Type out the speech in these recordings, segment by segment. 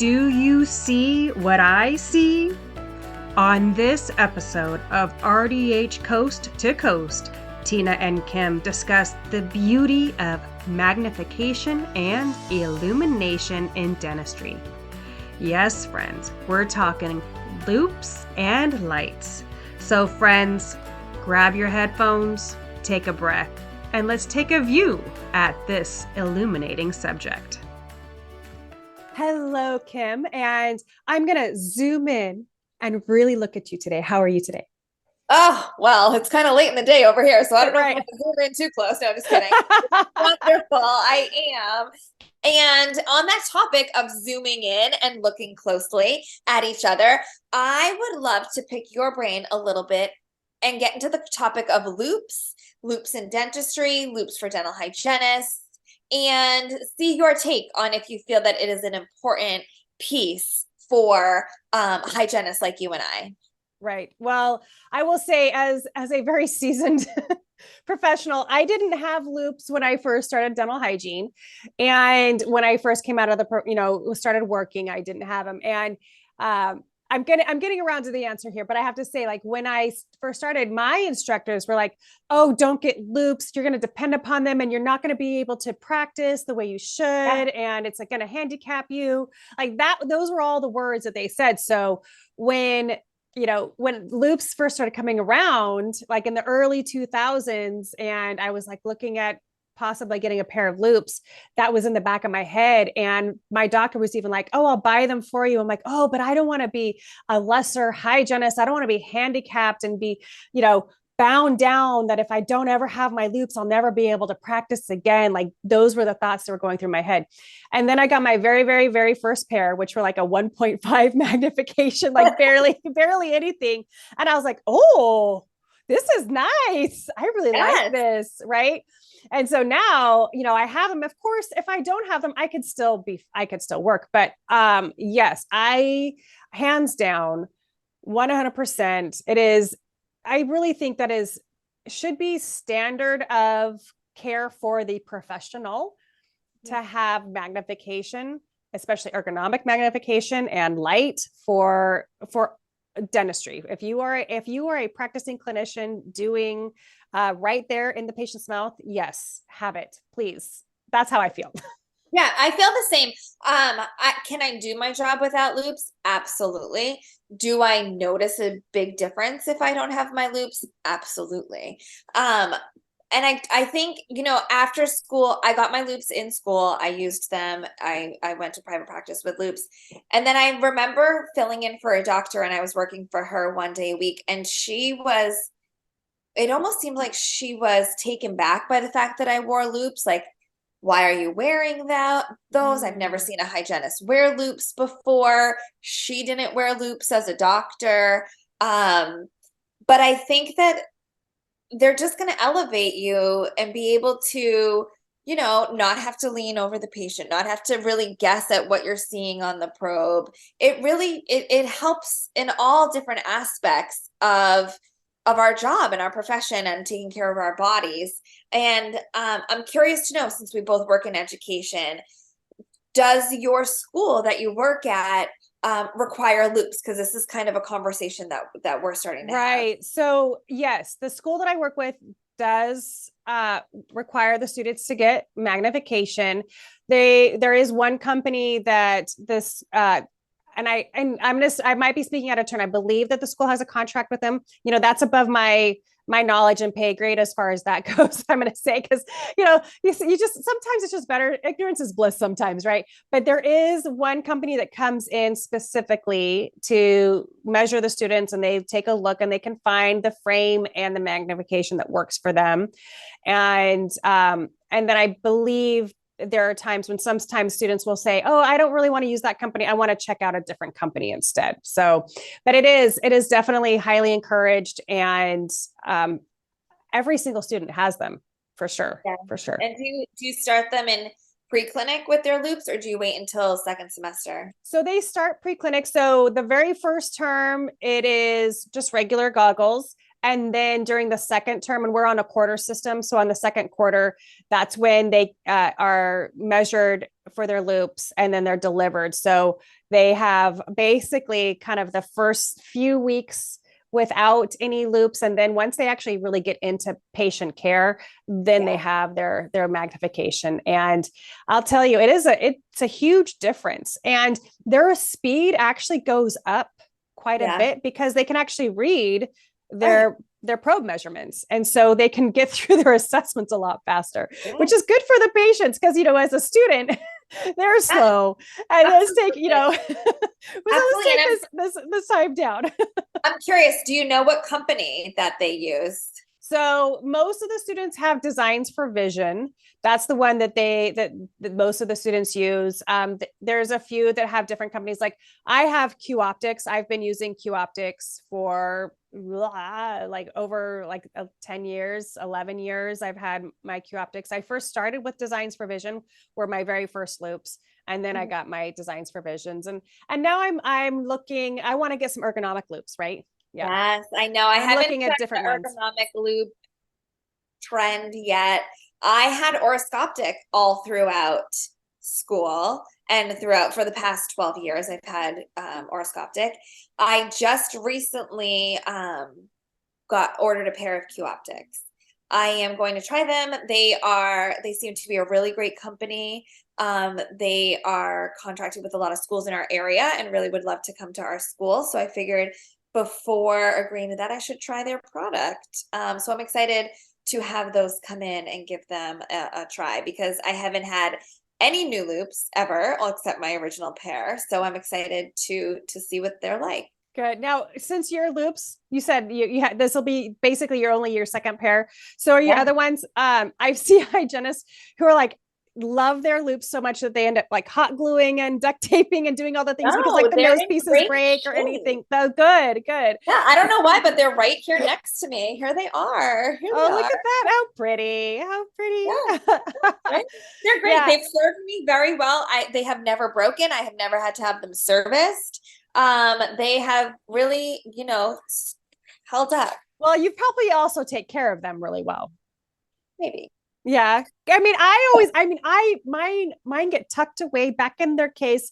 Do you see what I see? On this episode of RDH Coast to Coast, Tina and Kim discuss the beauty of magnification and illumination in dentistry. Yes, friends, we're talking loupes and lights. So friends, grab your headphones, take a breath, and let's take a view at this illuminating subject. Hello, Kim, and I'm going to zoom in and really look at you today. How are you today? Oh, well, it's kind of late in the day over here, so I don't know if I want to zoom in too close. No, I'm just kidding. Wonderful. I am. And on that topic of zooming in and looking closely at each other, I would love to pick your brain a little bit and get into the topic of loupes in dentistry, loupes for dental hygienists, and see your take on if you feel that it is an important piece for hygienists like you and I. Right. Well, I will say as a very seasoned professional, I didn't have loupes when I first started dental hygiene. And when I first came out of started working, I didn't have them. And I'm getting around to the answer here, but I have to say, like, when I first started, my instructors were like, "Oh, don't get loupes. You're going to depend upon them and you're not going to be able to practice the way you should. Yeah. And it's like going to handicap you." Like that, those were all the words that they said. So when loupes first started coming around, like in the early 2000s, and I was like looking at possibly getting a pair of loupes, that was in the back of my head. And my doctor was even like, "Oh, I'll buy them for you." I'm like, "Oh, but I don't want to be a lesser hygienist. I don't want to be handicapped and be, bound down that if I don't ever have my loupes, I'll never be able to practice again." Like those were the thoughts that were going through my head. And then I got my very, very, very first pair, which were like a 1.5 magnification, like barely anything. And I was like, "Oh, this is nice. I really like this." Right. And so now, I have them. Of course, if I don't have them, I could still work. But yes, I hands down 100%. It is. I really think that should be standard of care for the professional to have magnification, especially ergonomic magnification and light for dentistry. If you are a practicing clinician doing right there in the patient's mouth, yes, have it, please. That's how I feel. Yeah, I feel the same. Can I do my job without loupes? Absolutely. Do I notice a big difference if I don't have my loupes? Absolutely. And I think, after school, I got my loupes in school. I used them. I went to private practice with loupes. And then I remember filling in for a doctor, and I was working for her one day a week. And it almost seemed like she was taken back by the fact that I wore loupes. Like, "Why are you wearing those? I've never seen a hygienist wear loupes before." She didn't wear loupes as a doctor. But I think that they're just going to elevate you and be able to, not have to lean over the patient, not have to really guess at what you're seeing on the probe. It really, it helps in all different aspects of our job and our profession and taking care of our bodies. And I'm curious to know, since we both work in education, does your school that you work at require loupes? Because this is kind of a conversation that we're starting to have. Right. So yes, the school that I work with does require the students to get magnification. There is one company that this I might be speaking out of turn. I believe that the school has a contract with them. That's above my knowledge and pay grade as far as that goes. I'm going to say, because, you just, sometimes it's just better. Ignorance is bliss sometimes. Right. But there is one company that comes in specifically to measure the students, and they take a look and they can find the frame and the magnification that works for them. And then I believe there are times when sometimes students will say, "Oh, I don't really want to use that company. I want to check out a different company instead." So, but it is definitely highly encouraged, and every single student has them for sure. Yeah. For sure. And do you start them in pre-clinic with their loupes, or do you wait until second semester? So they start pre-clinic. So the very first term, it is just regular goggles. And then during the second term, and we're on a quarter system. So on the second quarter, that's when they are measured for their loops and then they're delivered. So they have basically kind of the first few weeks without any loops. And then once they actually really get into patient care, then they have their magnification. And I'll tell you, it's a huge difference. And their speed actually goes up quite a bit because they can actually read their probe measurements. And so they can get through their assessments a lot faster, which is good for the patients. Cause as a student, they're slow and let's take, let's take this time down. I'm curious, do you know what company that they use? So most of the students have Designs for Vision. That's the one that most of the students use. There's a few that have different companies. Like I have Q Optics. I've been using Q Optics for over 10 years, 11 years. I've had my Q Optics. I first started with Designs for Vision, were my very first loops. And then I got my Designs for Visions. And now I'm looking, I want to get some ergonomic loops, right? Yeah. Yes, I know. I haven't looking at different ergonomic loop trend yet. I had oroscopic all throughout school and for the past 12 years, I've had oroscopic. I just recently got ordered a pair of Q Optics. I am going to try them. They seem to be a really great company. They are contracted with a lot of schools in our area and really would love to come to our school. So I figured before agreeing to that, I should try their product. So I'm excited to have those come in and give them a try because I haven't had any new loops ever, except my original pair. So I'm excited to see what they're like. Good. Now, since your loops, you said you had, this will be basically your second pair. So are your other ones? I see hygienists who are love their loops so much that they end up hot gluing and duct taping and doing all the things because the nose pieces break or anything. So good. Yeah, I don't know why, but they're right here next to me. Here they are. Look at that. How pretty. Yeah. Right? They're great. Yeah. They've served me very well. They have never broken. I have never had to have them serviced. They have really, held up. Well, you probably also take care of them really well. Maybe. Yeah. Mine get tucked away back in their case,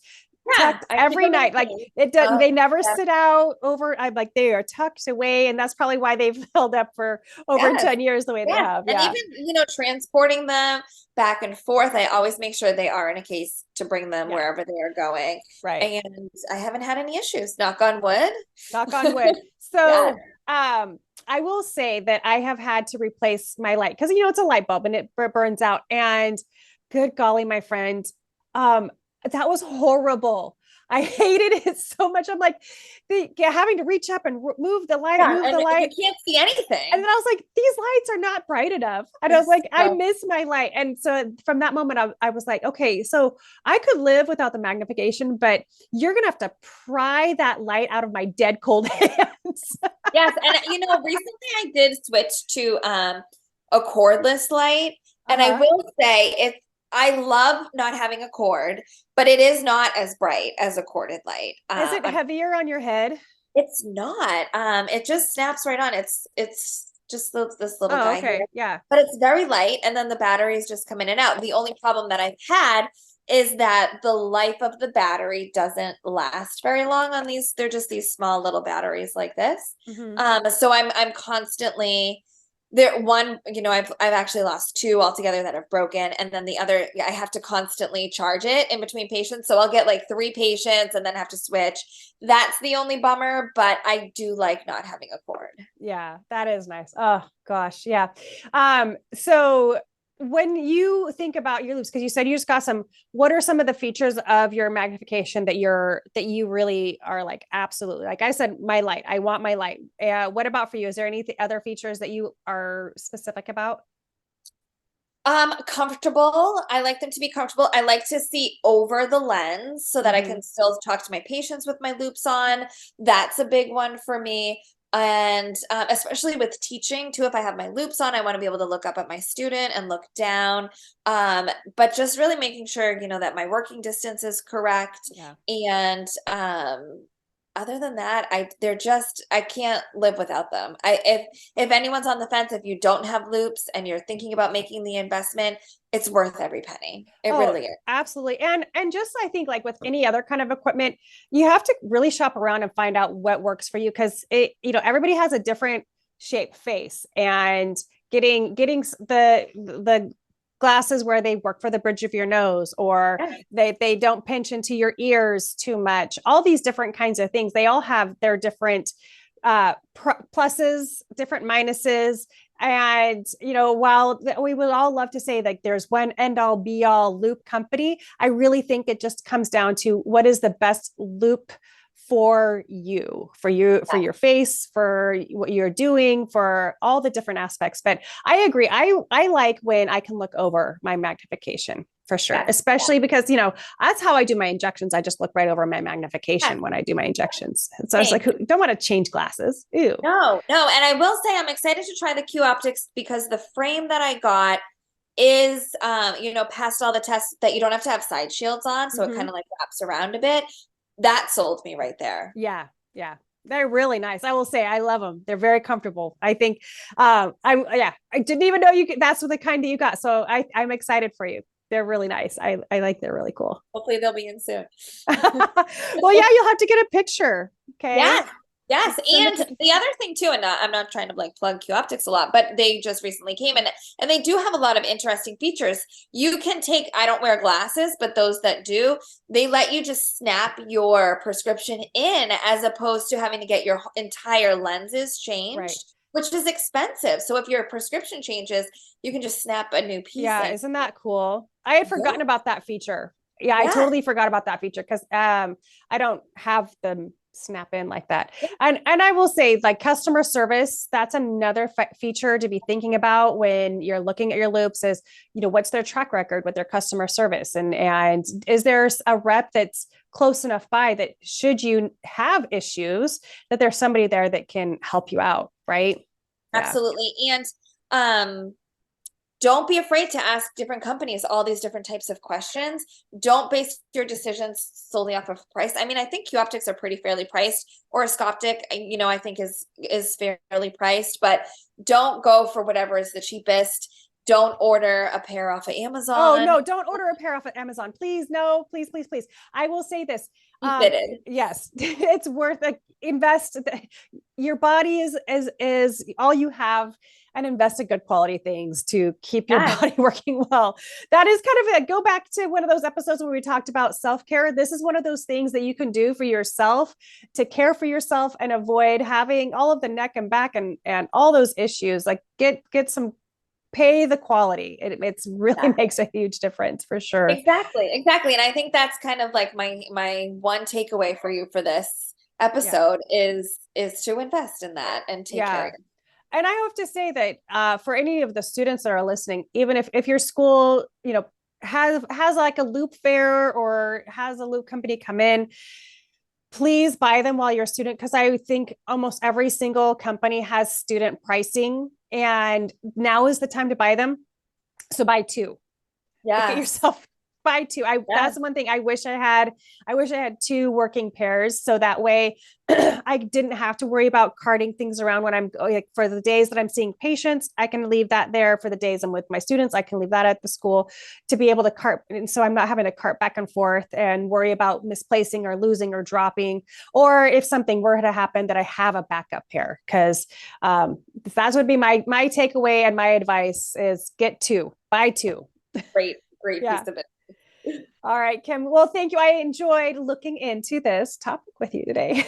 tucked every night. It doesn't, they never sit out over. They are tucked away. And that's probably why they've held up for over 10 years the way they have. And even, transporting them back and forth, I always make sure they are in a case to bring them wherever they are going. Right. And I haven't had any issues. Knock on wood. Knock on wood. So, I will say that I have had to replace my light because, it's a light bulb and it burns out. And good golly, my friend, that was horrible. I hated it so much. I'm having to reach up and move the light, You can't see anything. And then I was like, these lights are not bright enough. And I was like, I miss my light. And so from that moment, I was like, okay, so I could live without the magnification, but you're going to have to pry that light out of my dead cold hands. Yes. And recently I did switch to a cordless light. And I will say I love not having a cord, but it is not as bright as a corded light. Is it heavier on your head? It's not. It just snaps right on. It's just this little guy here. Yeah. But it's very light, and then the batteries just come in and out. The only problem that I've had is that the life of the battery doesn't last very long on these. They're just these small little batteries like this. Mm-hmm. So I'm constantly I've actually lost 2 altogether that have broken. And then the other, I have to constantly charge it in between patients. So I'll get 3 patients and then have to switch. That's the only bummer, but I do like not having a cord. Yeah, that is nice. Oh gosh. Yeah. So when you think about your loops, because you said you just got some, what are some of the features of your magnification that you really are absolutely, like I said, my light, I want my light. What about for you? Is there any other features that you are specific about? Comfortable. I like them to be comfortable. I like to see over the lens so that I can still talk to my patients with my loops on. That's a big one for me. And especially with teaching too, if I have my loops on, I want to be able to look up at my student and look down. But just really making sure, that my working distance is correct. Yeah. And other than that, I can't live without them. If anyone's on the fence, if you don't have loupes and you're thinking about making the investment, it's worth every penny. It really is. Absolutely. And just, I think like with any other kind of equipment, you have to really shop around and find out what works for you. Cause everybody has a different shaped face, and getting the glasses where they work for the bridge of your nose, or they don't pinch into your ears too much. All these different kinds of things, they all have their different pluses, different minuses. And, while we would all love to say like there's one end all be all loupe company, I really think it just comes down to what is the best loupe for you, for your face, for what you're doing, for all the different aspects. But I agree. I like when I can look over my magnification for sure, especially because, that's how I do my injections. I just look right over my magnification when I do my injections. So I was like, don't want to change glasses. Ew. No. And I will say I'm excited to try the Q Optics because the frame that I got is, past all the tests that you don't have to have side shields on. So it kind of like wraps around a bit. That sold me right there. Yeah. They're really nice. I will say I love them. They're very comfortable. I think I didn't even know that's what the kind that you got. So I'm excited for you. They're really nice. They're really cool. Hopefully they'll be in soon. Well, yeah, you'll have to get a picture. Okay. Yes. And the other thing too, and I'm not trying to like plug Q Optics a lot, but they just recently came in and they do have a lot of interesting features. You can I don't wear glasses, but those that do, they let you just snap your prescription in as opposed to having to get your entire lenses changed, which is expensive. So if your prescription changes, you can just snap a new piece. Yeah. Isn't that cool? I had forgotten about that feature. Yeah, I totally forgot about that feature because I don't have them snap in like that. And I will say like customer service, that's another feature to be thinking about when you're looking at your loupes is, what's their track record with their customer service? And is there a rep that's close enough by that should you have issues that there's somebody there that can help you out, right? Absolutely. And don't be afraid to ask different companies all these different types of questions. Don't base your decisions solely off of price. I mean, I think Q Optics are pretty fairly priced. Oroscoptic, I think is fairly priced, but don't go for whatever is the cheapest. Don't order a pair off of Amazon. Oh no, don't order a pair off of Amazon. Please, no, please. I will say this. Yes, it's worth it. Invest. Your body is all you have, and invest in good quality things to keep your body working well. That is kind of it. Go back to one of those episodes where we talked about self-care. This is one of those things that you can do for yourself to care for yourself and avoid having all of the neck and back and all those issues. Like get some, pay the quality. It's really makes a huge difference for sure. Exactly. And I think that's kind of like my one takeaway for you for this episode is to invest in that and take care of it. And I have to say that for any of the students that are listening, even if your school, has like a loupe fair or has a loupe company come in, please buy them while you're a student. Cause I think almost every single company has student pricing and now is the time to buy them. So buy two. Yeah. Get yourself buy two. That's one thing I wish I had. I wish I had two working pairs. So that way I didn't have to worry about carting things around when I'm like for the days that I'm seeing patients, I can leave that there. For the days I'm with my students, I can leave that at the school to be able to cart. And so I'm not having to cart back and forth and worry about misplacing or losing or dropping, or if something were to happen that I have a backup pair. Cause that would be my takeaway and my advice is get two, buy two. Great piece of it. All right, Kim. Well, thank you. I enjoyed looking into this topic with you today. It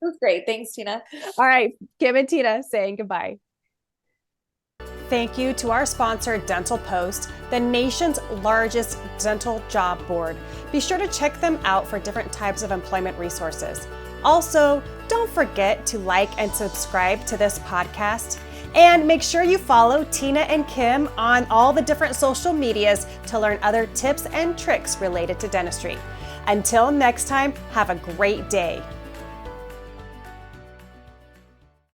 was great. Thanks, Tina. All right, Kim and Tina saying goodbye. Thank you to our sponsor, Dental Post, the nation's largest dental job board. Be sure to check them out for different types of employment resources. Also, don't forget to like and subscribe to this podcast. And make sure you follow Tina and Kim on all the different social medias to learn other tips and tricks related to dentistry. Until next time, have a great day.